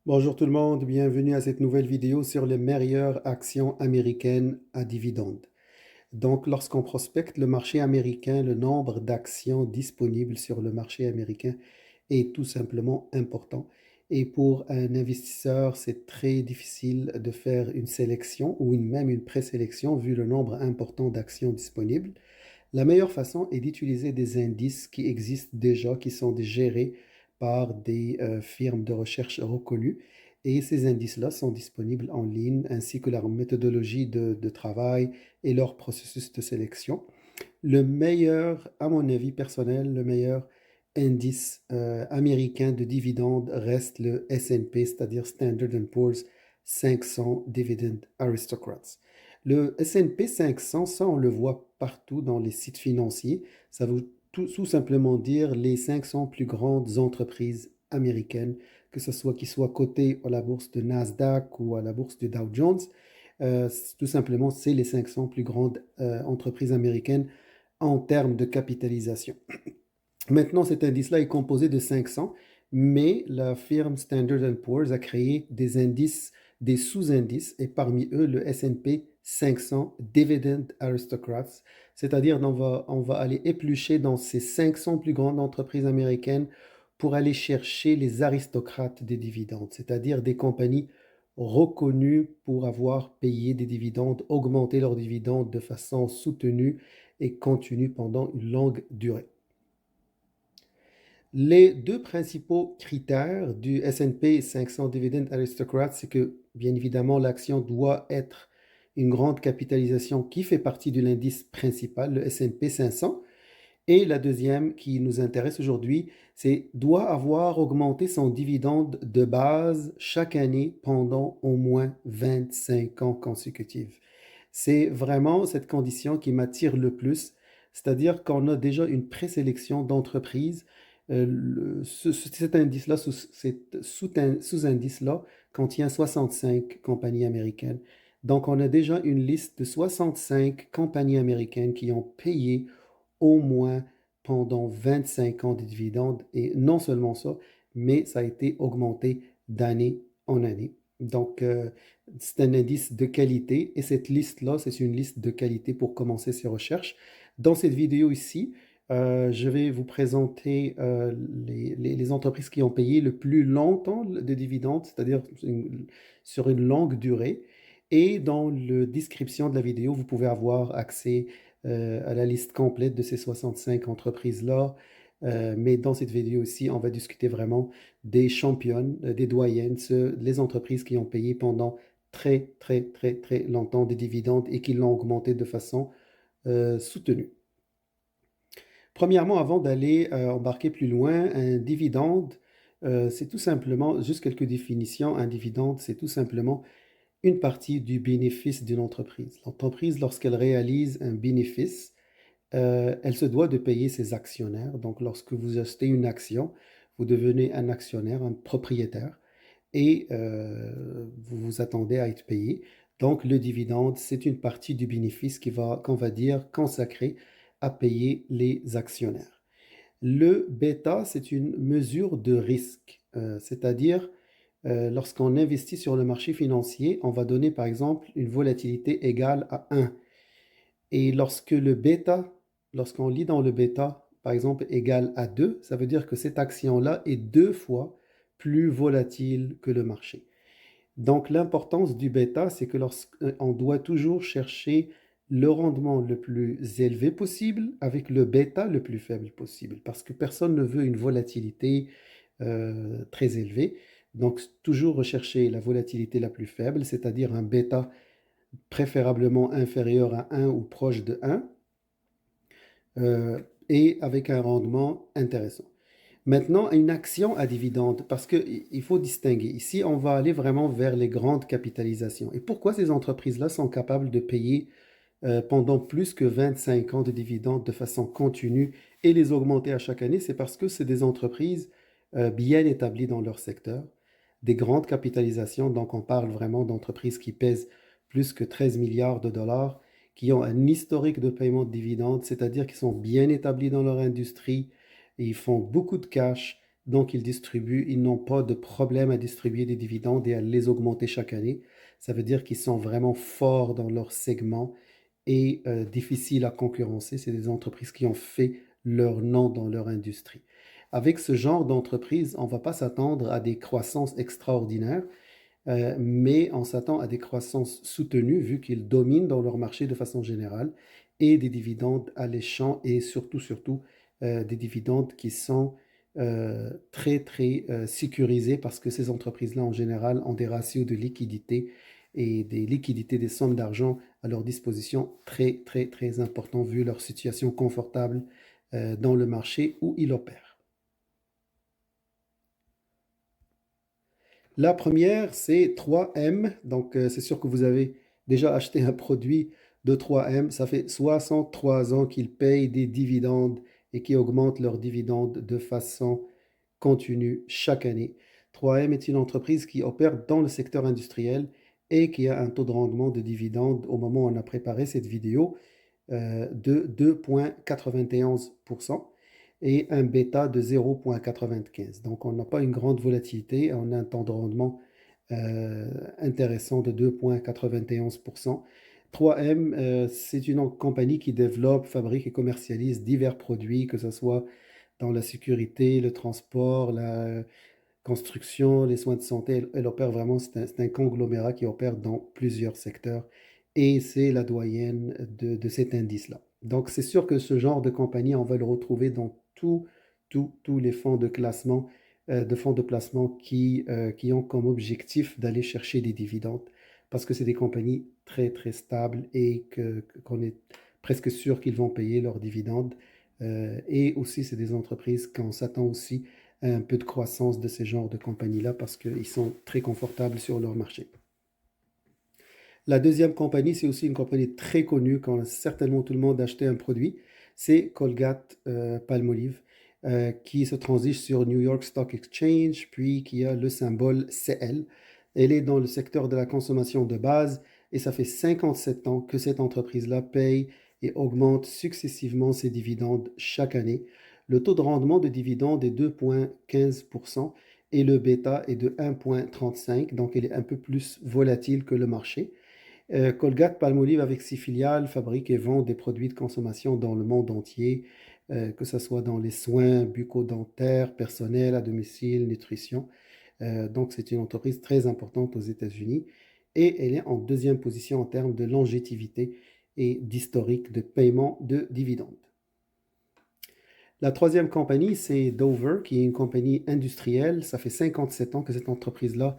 Bonjour tout le monde, bienvenue à cette nouvelle vidéo sur les meilleures actions américaines à dividendes. Donc, lorsqu'on prospecte le marché américain, le nombre d'actions disponibles sur le marché américain est tout simplement important. Et pour un investisseur, c'est très difficile de faire une sélection ou même une présélection vu le nombre important d'actions disponibles. La meilleure façon est d'utiliser des indices qui existent déjà, qui sont gérés par des firmes de recherche reconnues. Et ces indices-là sont disponibles en ligne, ainsi que leur méthodologie de travail et leur processus de sélection. Le meilleur, à mon avis personnel, le meilleur indice américain de dividendes reste le S&P, c'est-à-dire Standard Poor's 500 Dividend Aristocrats. Le S&P 500, ça on le voit partout dans les sites financiers. Ça veut tout simplement dire les 500 plus grandes entreprises américaines, que ce soit qui soient cotées à la bourse de Nasdaq ou à la bourse de Dow Jones. Tout simplement, c'est les 500 plus grandes entreprises américaines en termes de capitalisation. Maintenant, cet indice-là est composé de 500, mais la firme Standard Poor's a créé des indices, des sous-indices, et parmi eux, le S&P 500 Dividend Aristocrats, c'est-à-dire on va aller éplucher dans ces 500 plus grandes entreprises américaines pour aller chercher les aristocrates des dividendes, c'est-à-dire des compagnies reconnues pour avoir payé des dividendes, augmenté leurs dividendes de façon soutenue et continue pendant une longue durée. Les deux principaux critères du S&P 500 Dividend Aristocrat, c'est que, bien évidemment, l'action doit être une grande capitalisation qui fait partie de l'indice principal, le S&P 500. Et la deuxième qui nous intéresse aujourd'hui, c'est doit avoir augmenté son dividende de base chaque année pendant au moins 25 ans consécutifs. C'est vraiment cette condition qui m'attire le plus, c'est-à-dire qu'on a déjà une présélection d'entreprises. Cet indice-là, sous-indice-là, contient 65 compagnies américaines. Donc, on a déjà une liste de 65 compagnies américaines qui ont payé au moins pendant 25 ans de dividendes. Et non seulement ça, mais ça a été augmenté d'année en année. Donc, c'est un indice de qualité et cette liste-là, c'est une liste de qualité pour commencer ses recherches. Dans cette vidéo ici, je vais vous présenter les entreprises qui ont payé le plus longtemps de dividendes, c'est-à-dire sur une longue durée. Et dans la description de la vidéo, vous pouvez avoir accès à la liste complète de ces 65 entreprises-là. Mais dans cette vidéo aussi, on va discuter vraiment des championnes, des doyennes, les entreprises qui ont payé pendant très, très, très, très longtemps des dividendes et qui l'ont augmenté de façon soutenue. Premièrement, avant d'aller embarquer plus loin, un dividende, c'est tout simplement, juste quelques définitions, un dividende, c'est tout simplement une partie du bénéfice d'une entreprise. L'entreprise, lorsqu'elle réalise un bénéfice, elle se doit de payer ses actionnaires. Donc, lorsque vous achetez une action, vous devenez un actionnaire, un propriétaire, et vous vous attendez à être payé. Donc, le dividende, c'est une partie du bénéfice qu'on va dire consacrée à payer les actionnaires. Le bêta, c'est une mesure de risque, c'est-à-dire lorsqu'on investit sur le marché financier, on va donner par exemple une volatilité égale à 1. Et lorsqu'on lit dans le bêta, par exemple, égal à 2, ça veut dire que cette action-là est 2 fois plus volatile que le marché. Donc l'importance du bêta, c'est que lorsqu'on doit toujours chercher le rendement le plus élevé possible avec le bêta le plus faible possible, parce que personne ne veut une volatilité très élevée. Donc toujours rechercher la volatilité la plus faible, c'est-à-dire un bêta préférablement inférieur à 1 ou proche de 1 et avec un rendement intéressant. Maintenant, une action à dividende, parce qu'il faut distinguer. Ici, on va aller vraiment vers les grandes capitalisations. Et pourquoi ces entreprises-là sont capables de payer pendant plus que 25 ans de dividendes de façon continue et les augmenter à chaque année? C'est parce que c'est des entreprises bien établies dans leur secteur, des grandes capitalisations. Donc, on parle vraiment d'entreprises qui pèsent plus que 13 milliards de dollars, qui ont un historique de paiement de dividendes, c'est-à-dire qu'ils sont bien établis dans leur industrie, et ils font beaucoup de cash, Donc, ils n'ont pas de problème à distribuer des dividendes et à les augmenter chaque année. Ça veut dire qu'ils sont vraiment forts dans leur segment et difficiles à concurrencer. C'est des entreprises qui ont fait leur nom dans leur industrie. Avec ce genre d'entreprise, on ne va pas s'attendre à des croissances extraordinaires, mais on s'attend à des croissances soutenues vu qu'ils dominent dans leur marché de façon générale et des dividendes alléchants et surtout des dividendes qui sont très sécurisés parce que ces entreprises-là en général ont des ratios de liquidité et des liquidités, des sommes d'argent à leur disposition très importants vu leur situation confortable dans le marché où ils opèrent. La première, c'est 3M. Donc, c'est sûr que vous avez déjà acheté un produit de 3M. Ça fait 63 ans qu'ils payent des dividendes et qui augmentent leurs dividendes de façon continue chaque année. 3M est une entreprise qui opère dans le secteur industriel et qui a un taux de rendement de dividendes au moment où on a préparé cette vidéo de 2,91% et un bêta de 0,95. Donc on n'a pas une grande volatilité, on a un temps de rendement intéressant de 2,91%. 3M, c'est une compagnie qui développe, fabrique et commercialise divers produits, que ce soit dans la sécurité, le transport, la construction, les soins de santé. Elle opère vraiment, c'est un conglomérat qui opère dans plusieurs secteurs et c'est la doyenne de cet indice-là. Donc, c'est sûr que ce genre de compagnie, on va le retrouver dans tous les fonds de classement, de fonds de placement qui ont comme objectif d'aller chercher des dividendes parce que c'est des compagnies très stables et qu'on est presque sûr qu'ils vont payer leurs dividendes. Et aussi, c'est des entreprises qu'on s'attend aussi à un peu de croissance de ces genres de compagnies-là parce qu'ils sont très confortables sur leur marché. La deuxième compagnie, c'est aussi une compagnie très connue quand certainement tout le monde a acheté un produit, c'est Colgate Palmolive qui se transige sur New York Stock Exchange, puis qui a le symbole CL. Elle est dans le secteur de la consommation de base et ça fait 57 ans que cette entreprise-là paye et augmente successivement ses dividendes chaque année. Le taux de rendement de dividendes est 2,15% et le bêta est de 1,35, donc elle est un peu plus volatile que le marché. Colgate-Palmolive, avec ses filiales, fabrique et vend des produits de consommation dans le monde entier, que ce soit dans les soins bucco-dentaires, personnels, à domicile, nutrition. Donc, c'est une entreprise très importante aux États-Unis et elle est en deuxième position en termes de longévité et d'historique de paiement de dividendes. La troisième compagnie, c'est Dover, qui est une compagnie industrielle. Ça fait 57 ans que cette entreprise-là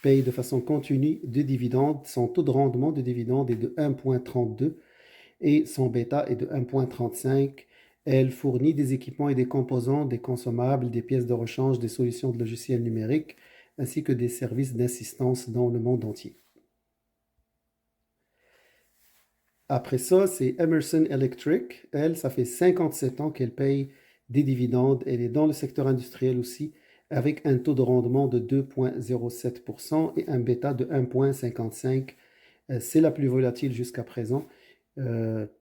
paye de façon continue des dividendes. Son taux de rendement de dividendes est de 1,32 et son bêta est de 1,35. Elle fournit des équipements et des composants, des consommables, des pièces de rechange, des solutions de logiciels numériques, ainsi que des services d'assistance dans le monde entier. Après ça, c'est Emerson Electric. Elle, ça fait 57 ans qu'elle paye des dividendes. Elle est dans le secteur industriel aussi, avec un taux de rendement de 2,07% et un bêta de 1,55. C'est la plus volatile jusqu'à présent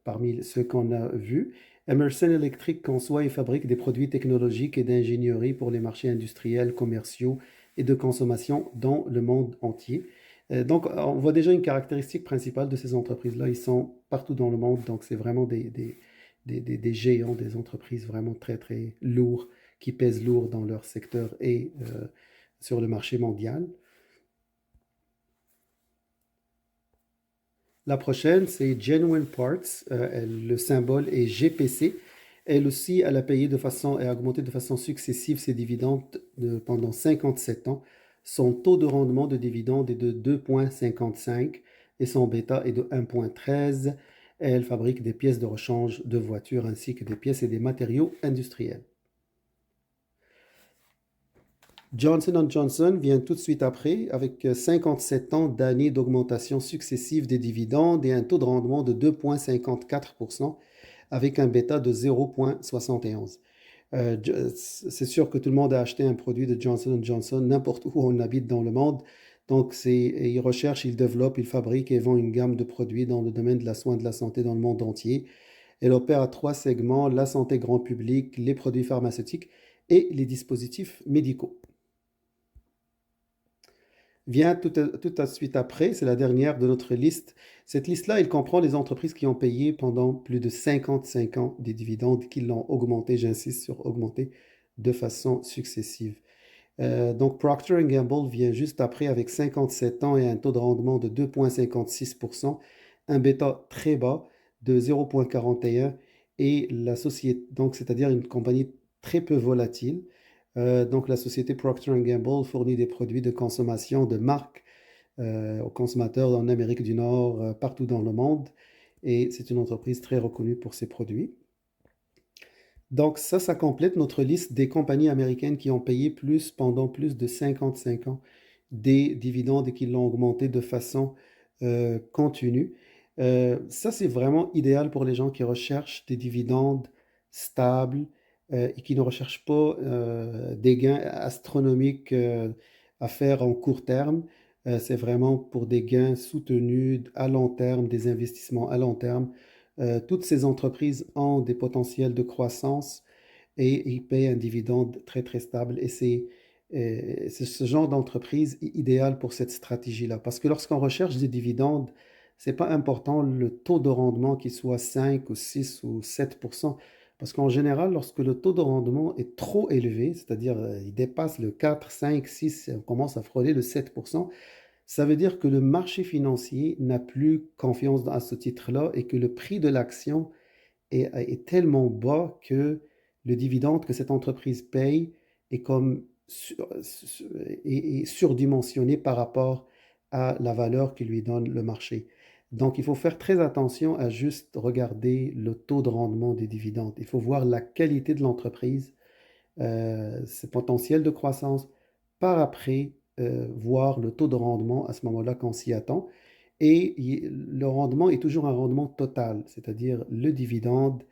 parmi ceux qu'on a vus. Emerson Electric conçoit et fabrique des produits technologiques et d'ingénierie pour les marchés industriels, commerciaux et de consommation dans le monde entier. Donc, on voit déjà une caractéristique principale de ces entreprises-là. Ils sont partout dans le monde, donc c'est vraiment des géants, des entreprises vraiment très lourds, qui pèsent lourd dans leur secteur et sur le marché mondial. La prochaine, c'est Genuine Parts. Le symbole est GPC. Elle aussi, elle a payé de façon et a augmenté de façon successive ses dividendes pendant 57 ans. Son taux de rendement de dividendes est de 2,55 et son bêta est de 1,13. Elle fabrique des pièces de rechange de voitures ainsi que des pièces et des matériaux industriels. Johnson & Johnson vient tout de suite après avec 57 ans d'années d'augmentation successive des dividendes et un taux de rendement de 2,54% avec un bêta de 0,71. C'est sûr que tout le monde a acheté un produit de Johnson & Johnson n'importe où on habite dans le monde. Donc, ils recherchent, ils développent, ils fabriquent et vendent une gamme de produits dans le domaine de la soins de la santé dans le monde entier. Elle opère à trois segments, la santé grand public, les produits pharmaceutiques et les dispositifs médicaux. Vient tout de suite après, c'est la dernière de notre liste. Cette liste-là, elle comprend les entreprises qui ont payé pendant plus de 55 ans des dividendes, qui l'ont augmenté, j'insiste sur augmenté, de façon successive. Donc Procter Gamble vient juste après avec 57 ans et un taux de rendement de 2,56%, un bêta très bas de 0,41 et la société, donc c'est-à-dire une compagnie très peu volatile. Donc la société Procter Gamble fournit des produits de consommation de marque aux consommateurs en Amérique du Nord, partout dans le monde, et c'est une entreprise très reconnue pour ses produits. Donc ça complète notre liste des compagnies américaines qui ont payé plus pendant plus de 55 ans des dividendes et qui l'ont augmenté de façon continue. Ça, c'est vraiment idéal pour les gens qui recherchent des dividendes stables et qui ne recherchent pas des gains astronomiques à faire en court terme. C'est vraiment pour des gains soutenus à long terme, des investissements à long terme. Toutes ces entreprises ont des potentiels de croissance et ils payent un dividende très très stable. Et c'est ce genre d'entreprise idéal pour cette stratégie-là. Parce que lorsqu'on recherche des dividendes, c'est pas important le taux de rendement qui soit 5 ou 6 ou 7%. Parce qu'en général, lorsque le taux de rendement est trop élevé, c'est-à-dire il dépasse le 4, 5, 6, on commence à frôler le 7%, ça veut dire que le marché financier n'a plus confiance à ce titre-là et que le prix de l'action est tellement bas que le dividende que cette entreprise paye est comme est surdimensionné par rapport à la valeur que lui donne le marché. Donc, il faut faire très attention à juste regarder le taux de rendement des dividendes. Il faut voir la qualité de l'entreprise, ses potentiels de croissance, par après voir le taux de rendement à ce moment-là qu'on s'y attend. Et le rendement est toujours un rendement total, c'est-à-dire le dividende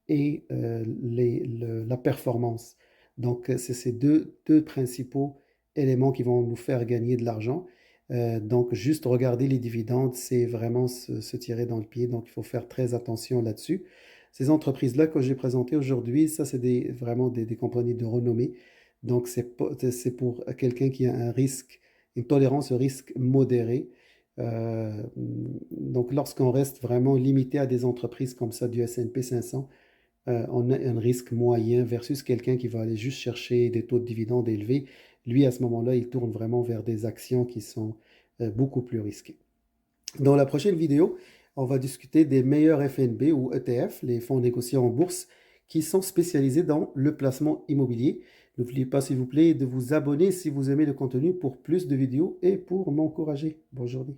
et la performance. Donc, c'est ces deux principaux éléments qui vont nous faire gagner de l'argent. Donc, juste regarder les dividendes, c'est vraiment se tirer dans le pied. Donc, il faut faire très attention là-dessus. Ces entreprises-là que j'ai présentées aujourd'hui, ça, c'est vraiment des compagnies de renommée. Donc, c'est pour quelqu'un qui a un risque, une tolérance au risque modéré. Donc, lorsqu'on reste vraiment limité à des entreprises comme ça du S&P 500, on a un risque moyen versus quelqu'un qui va aller juste chercher des taux de dividendes élevés. Lui, à ce moment-là, il tourne vraiment vers des actions qui sont beaucoup plus risquées. Dans la prochaine vidéo, on va discuter des meilleurs FNB ou ETF, les fonds négociés en bourse, qui sont spécialisés dans le placement immobilier. N'oubliez pas, s'il vous plaît, de vous abonner si vous aimez le contenu pour plus de vidéos et pour m'encourager. Bonne journée.